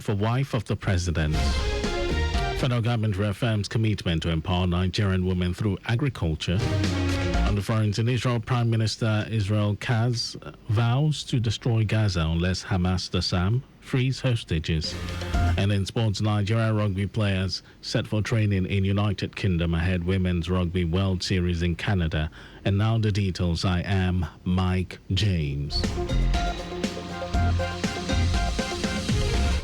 for wife of the president. Federal government reaffirms commitment to empower Nigerian women through agriculture. On the front in Israel, Prime Minister Israel Katz vows to destroy Gaza unless Hamas disarm, frees hostages. And in sports, Nigeria rugby players set for training in United Kingdom ahead Women's Rugby World Series in Canada. And now the details. I am Mike James.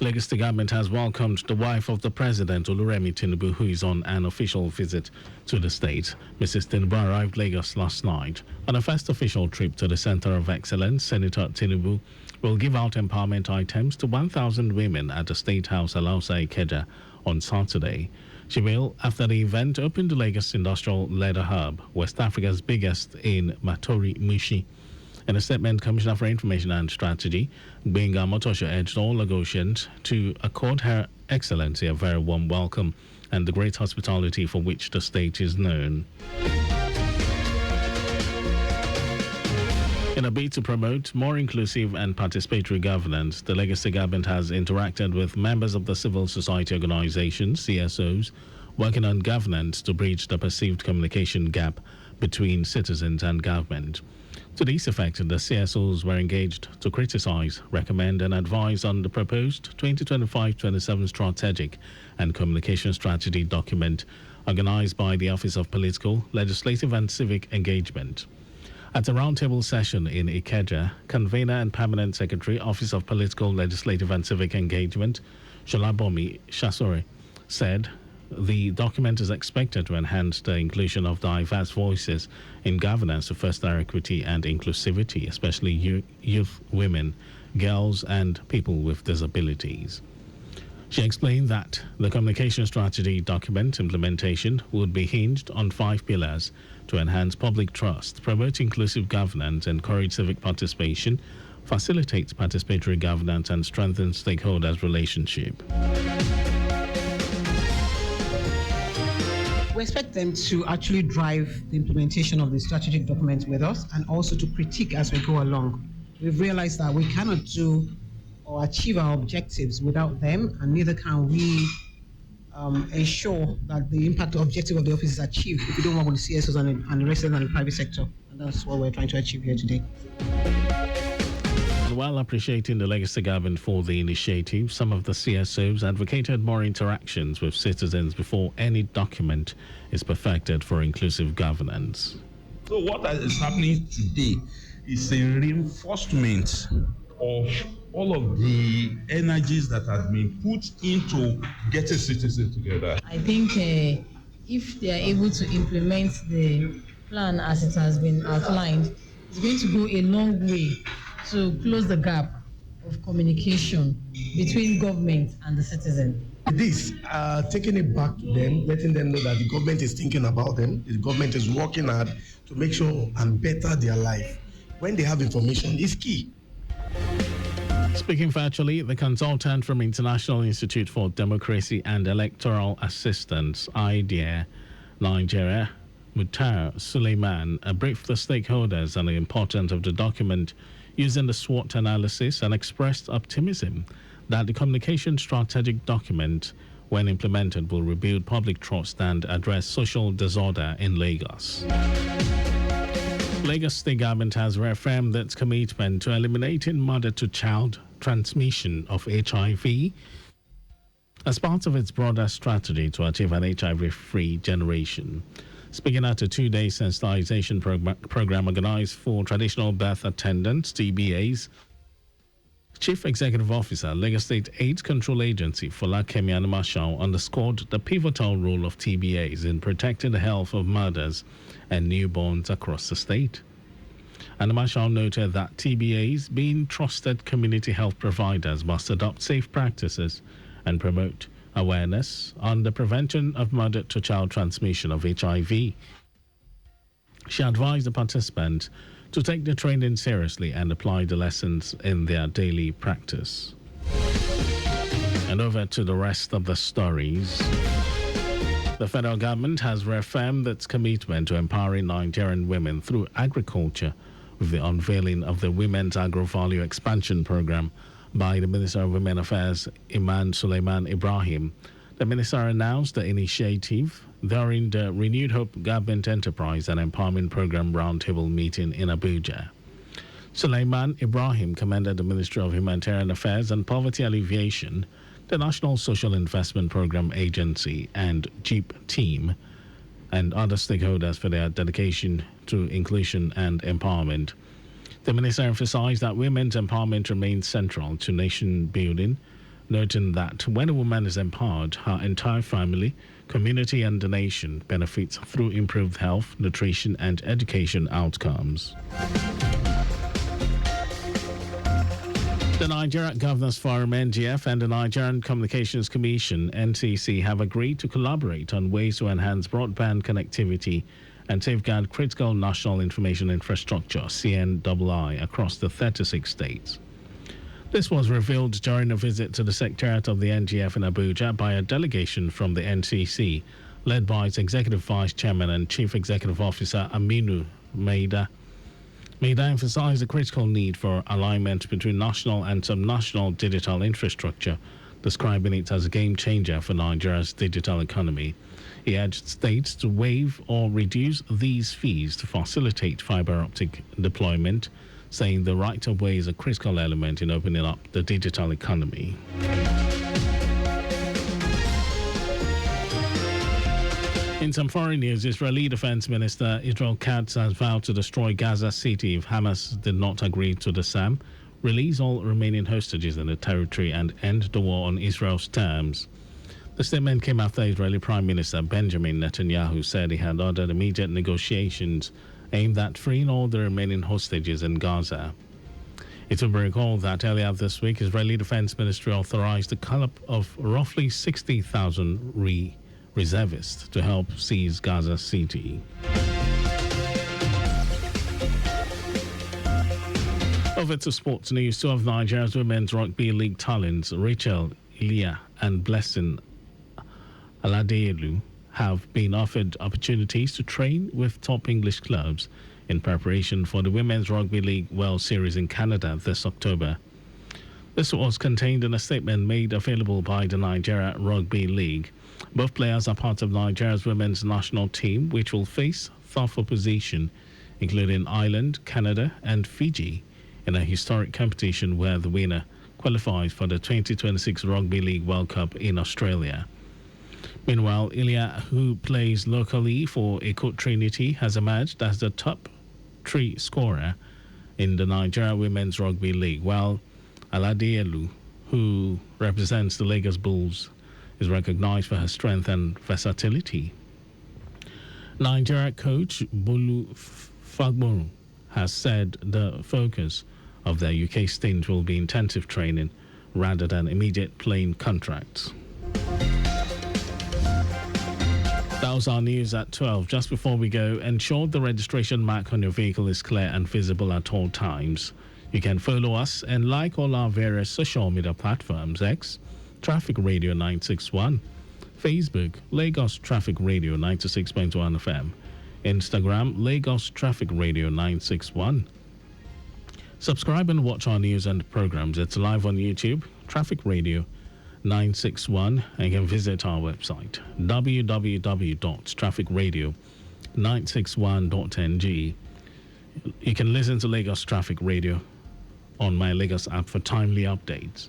Lagos State government has welcomed the wife of the president, Oluremi Tinubu, who is on an official visit to the state. Mrs. Tinubu arrived Lagos last night. On a first official trip to the Center of Excellence, Senator Tinubu will give out empowerment items to 1,000 women at the State House Alausa Ikeja on Saturday. She will, after the event, open the Lagos Industrial Leather Hub, West Africa's biggest in Matori Mushi. In a statement, Commissioner for Information and Strategy, Gbenga Motosho, urged all Lagosians to accord Her Excellency a very warm welcome and the great hospitality for which the state is known. In a bid to promote more inclusive and participatory governance, the Lagos State government has interacted with members of the civil society organizations, CSOs, working on governance to bridge the perceived communication gap between citizens and government. To this effect, the CSOs were engaged to criticize, recommend, and advise on the proposed 2025-27 strategic and communication strategy document organized by the Office of Political, Legislative, and Civic Engagement. At a roundtable session in Ikeja, Convener and Permanent Secretary, Office of Political, Legislative, and Civic Engagement, Sholabomi Shasore, said the document is expected to enhance the inclusion of diverse voices in governance to foster equity and inclusivity, especially youth, women, girls, and people with disabilities. She explained that the communication strategy document implementation would be hinged on 5 pillars to enhance public trust, promote inclusive governance, encourage civic participation, facilitate participatory governance, and strengthen stakeholders' relationship. We expect them to actually drive the implementation of the strategic document with us and also to critique as we go along. We've realized that we cannot do or achieve our objectives without them, and neither can we ensure that the impact objective of the office is achieved if we don't work with the CSOs and the residents and the private sector. And that's what we're trying to achieve here today. While appreciating the Lagos State government for the initiative, some of the CSOs advocated more interactions with citizens before any document is perfected for inclusive governance. So what is happening today is a reinforcement of all of the energies that have been put into getting citizens together. I think if they are able to implement the plan as it has been outlined, it's going to go a long way to close the gap of communication between government and the citizen. This, taking it back to them, letting them know that the government is thinking about them, the government is working hard to make sure and better their life. When they have information, is key. Speaking virtually, the consultant from International Institute for Democracy and Electoral Assistance, IDEA, Nigeria, Mutar Suleiman, briefed the stakeholders on the importance of the document using the SWOT analysis and expressed optimism that the communication strategic document, when implemented, will rebuild public trust and address social disorder in Lagos. Lagos State government has reaffirmed its commitment to eliminating mother-to-child transmission of HIV as part of its broader strategy to achieve an HIV-free generation. Speaking at a 2-day sensitization program organized for traditional birth attendants, TBAs, Chief Executive Officer, Lagos State AIDS Control Agency, Folakemi Animashao, underscored the pivotal role of TBAs in protecting the health of mothers and newborns across the state. Animashao noted that TBAs, being trusted community health providers, must adopt safe practices and promote awareness on the prevention of mother-to-child transmission of HIV. She advised the participants to take the training seriously and apply the lessons in their daily practice. And over to the rest of the stories. The federal government has reaffirmed its commitment to empowering Nigerian women through agriculture with the unveiling of the Women's Agro-Value Expansion Program by the Minister of Women Affairs, Iman Suleiman Ibrahim. The minister announced the initiative during the Renewed Hope Government Enterprise and Empowerment Program Roundtable meeting in Abuja. Suleiman Ibrahim commended the Ministry of Humanitarian Affairs and Poverty Alleviation, the National Social Investment Program Agency, and JEEP team, and other stakeholders for their dedication to inclusion and empowerment. The minister emphasized that women's empowerment remains central to nation building, noting that when a woman is empowered, her entire family, community, and the nation benefits through improved health, nutrition, and education outcomes. The Nigeria Governors Forum (NGF) and the Nigerian Communications Commission (NCC) have agreed to collaborate on ways to enhance broadband connectivity and safeguard critical national information infrastructure (CNII) across the 36 states. This was revealed during a visit to the Secretariat of the NGF in Abuja by a delegation from the NCC, led by its Executive Vice Chairman and Chief Executive Officer Aminu Maida. Maida emphasized the critical need for alignment between national and subnational digital infrastructure, describing it as a game changer for Nigeria's digital economy. He urged states to waive or reduce these fees to facilitate fiber optic deployment, saying the right of way is a critical element in opening up the digital economy. In some foreign news, Israeli Defense Minister Israel Katz has vowed to destroy Gaza City if Hamas did not agree to the SAM, release all remaining hostages in the territory, and end the war on Israel's terms. The statement came after Israeli Prime Minister Benjamin Netanyahu said he had ordered immediate negotiations aimed at freeing all the remaining hostages in Gaza. It will be recalled that earlier this week, Israeli Defense Ministry authorized the call-up of roughly 60,000 reservists to help seize Gaza City. Over to sports news. Two of Nigeria's Women's Rugby League talents, Rachel Ilia and Blessing Aladelu, have been offered opportunities to train with top English clubs in preparation for the Women's Rugby League World Series in Canada this October. This was contained in a statement made available by the Nigeria Rugby League. Both players are part of Nigeria's women's national team, which will face tough opposition, including Ireland, Canada, and Fiji, in a historic competition where the winner qualifies for the 2026 Rugby League World Cup in Australia. Meanwhile, Ilya, who plays locally for Eko Trinity, has emerged as the top try scorer in the Nigeria Women's Rugby League, while Aladielu, who represents the Lagos Bulls, is recognized for her strength and versatility. Nigeria coach Bolu Fagbonu has said the focus of their UK stint will be intensive training rather than immediate playing contracts. That was our news at 12. Just before we go, ensure the registration mark on your vehicle is clear and visible at all times. You can follow us and like all our various social media platforms: X, Traffic Radio 961, Facebook, Lagos Traffic Radio 96.1 FM, Instagram, Lagos Traffic Radio 961. Subscribe and watch our news and programs. It's live on YouTube, Traffic Radio 961, and you can visit our website, www.trafficradio961.ng. You can listen to Lagos Traffic Radio on my Lagos app for timely updates.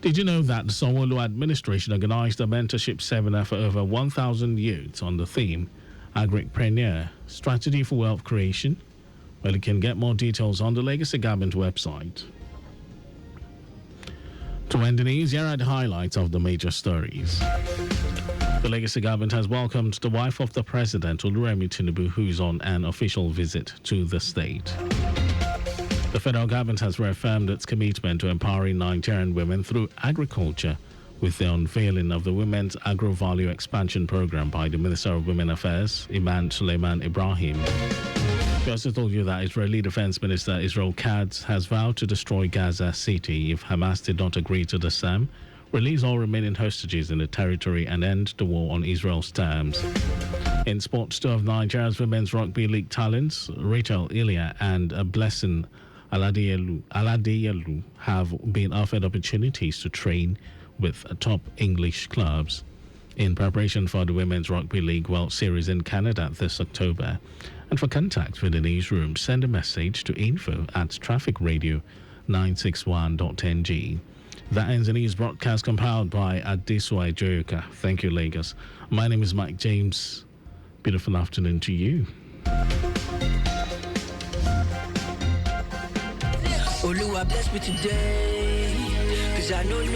Did you know that the Sanwo-Olu administration organized a mentorship seminar for over 1,000 youths on the theme Agripreneur, Strategy for Wealth Creation? Well, you can get more details on the Legacy Government website. To end the news, here are the highlights of the major stories. The Legacy Government has welcomed the wife of the President, Oluremi Tinubu, who is on an official visit to the state. The federal government has reaffirmed its commitment to empowering Nigerian women through agriculture with the unveiling of the Women's Agro-Value Expansion Program by the Minister of Women Affairs, Iman Suleiman Ibrahim. We also told you that Israeli Defense Minister Israel Katz has vowed to destroy Gaza City if Hamas did not agree to the SAM, release all remaining hostages in the territory, and end the war on Israel's terms. In sports, two of Nigeria's Women's Rugby League talents, Rachel Ilia and Blessing Aladeyelu have been offered opportunities to train with top English clubs in preparation for the Women's Rugby League World Series in Canada this October. And for contact with the newsroom, send a message to info@trafficradio961.ng. That ends the news broadcast compiled by Adesua Joyoka. Thank you, Lagos. My name is Mike James. Beautiful afternoon to you. Oluwa bless me today, 'cause I know no